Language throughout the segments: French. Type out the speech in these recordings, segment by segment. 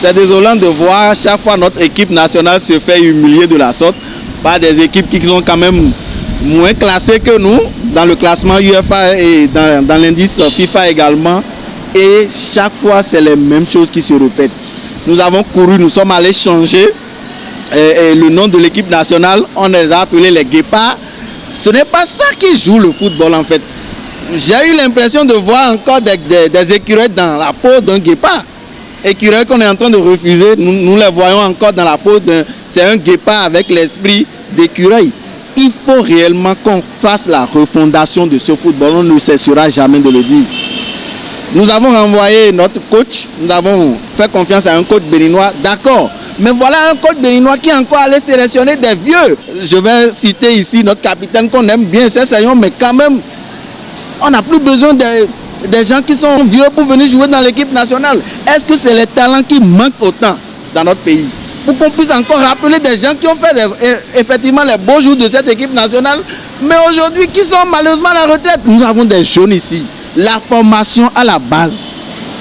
C'est désolant de voir chaque fois notre équipe nationale se faire humilier de la sorte par des équipes qui sont quand même moins classées que nous dans le classement UEFA et dans l'indice FIFA également. Et chaque fois, c'est les mêmes choses qui se répètent. Nous avons couru, nous sommes allés changer le nom de l'équipe nationale. On les a appelés les Guépards. Ce n'est pas ça qui joue le football en fait. J'ai eu l'impression de voir encore des écureuils dans la peau d'un guépard. Écureuils qu'on est en train de refuser, nous les voyons encore dans la peau d'un... C'est un guépard avec l'esprit d'écureuil. Il faut réellement qu'on fasse la refondation de ce football. On ne cessera jamais de le dire. Nous avons renvoyé notre coach, nous avons fait confiance à un coach béninois, d'accord. Mais voilà un coach béninois qui est encore allé sélectionner des vieux. Je vais citer ici notre capitaine qu'on aime bien, c'est Sayon, mais quand même, on n'a plus besoin des gens qui sont vieux pour venir jouer dans l'équipe nationale. Est-ce que c'est les talents qui manquent autant dans notre pays? Pour qu'on puisse encore rappeler des gens qui ont fait effectivement les beaux jours de cette équipe nationale, mais aujourd'hui qui sont malheureusement à la retraite. Nous avons des jeunes ici. La formation à la base,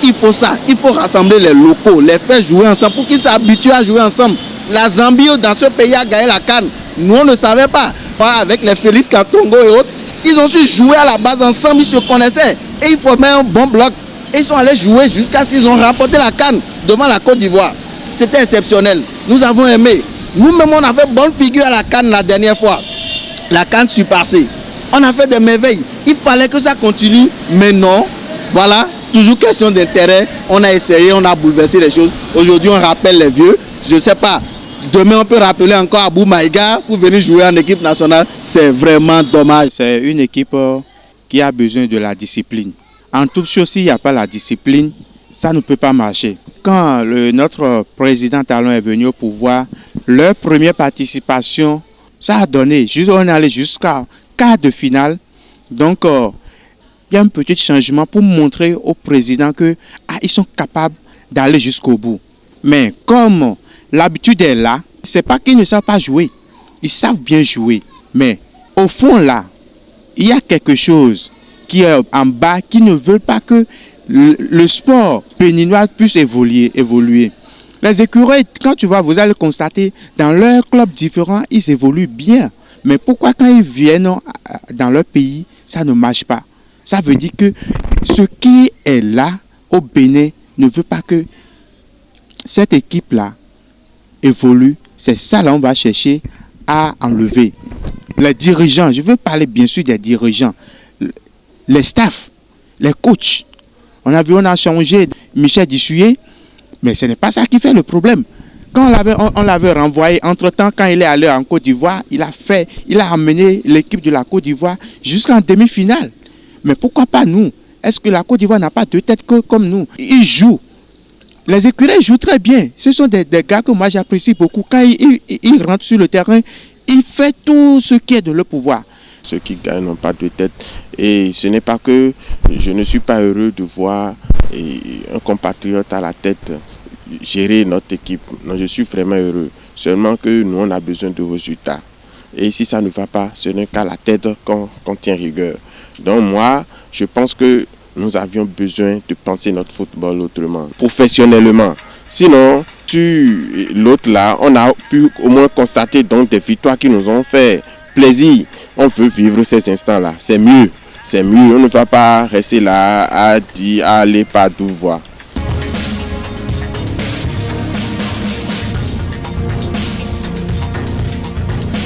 il faut ça. Il faut rassembler les locaux, les faire jouer ensemble pour qu'ils s'habituent à jouer ensemble. La Zambie, dans ce pays, a gagné la CAN. Nous, on ne savait pas. Avec les Félix Katongo et autres, ils ont su jouer à la base ensemble, ils se connaissaient. Et ils formaient un bon bloc. Et ils sont allés jouer jusqu'à ce qu'ils ont remporté la CAN devant la Côte d'Ivoire. C'était exceptionnel. Nous avons aimé. Nous-mêmes, on a fait bonne figure à la CAN la dernière fois. La CAN surpassée. On a fait des merveilles. Il fallait que ça continue, mais non. Voilà, toujours question d'intérêt. On a essayé, on a bouleversé les choses. Aujourd'hui, on rappelle les vieux. Je ne sais pas. Demain, on peut rappeler encore Abou Maïga pour venir jouer en équipe nationale. C'est vraiment dommage. C'est une équipe qui a besoin de la discipline. En toute chose, s'il n'y a pas la discipline, ça ne peut pas marcher. Quand notre président Talon est venu au pouvoir, leur première participation, ça a donné. On est allé jusqu'à quart de finale. Donc, il y a un petit changement pour montrer au président qu'ils sont capables d'aller jusqu'au bout. Mais comme l'habitude est là, ce n'est pas qu'ils ne savent pas jouer. Ils savent bien jouer. Mais au fond, là, il y a quelque chose qui est en bas qui ne veut pas que le sport béninois puisse évoluer. Les écureuils, quand tu vas, vous allez constater, dans leurs clubs différents, ils évoluent bien. Mais pourquoi quand ils viennent dans leur pays, ça ne marche pas? Ça veut dire que ce qui est là au Bénin ne veut pas que cette équipe-là évolue. C'est ça là on va chercher à enlever. Les dirigeants, je veux parler bien sûr des dirigeants, les staffs, les coachs. On a changé Michel Dissoué, mais ce n'est pas ça qui fait le problème. Quand on l'avait renvoyé, entre-temps, quand il est allé en Côte d'Ivoire, il a amené l'équipe de la Côte d'Ivoire jusqu'en demi-finale. Mais pourquoi pas nous? Est-ce que la Côte d'Ivoire n'a pas deux têtes comme nous? Ils jouent. Les écureuils jouent très bien. Ce sont des gars que moi j'apprécie beaucoup. Quand ils rentrent sur le terrain, ils font tout ce qui est de leur pouvoir. Ceux qui gagnent n'ont pas de tête. Et ce n'est pas que je ne suis pas heureux de voir un compatriote à la tête gérer notre équipe. Non, je suis vraiment heureux. Seulement que nous, on a besoin de résultats. Et si ça ne va pas, ce n'est qu'à la tête qu'on tient rigueur. Donc moi, je pense que nous avions besoin de penser notre football autrement, professionnellement. Sinon, sur l'autre là, on a pu au moins constater donc des victoires qui nous ont fait plaisir. On veut vivre ces instants-là. C'est mieux. C'est mieux. On ne va pas rester là à dire, à aller partout voir.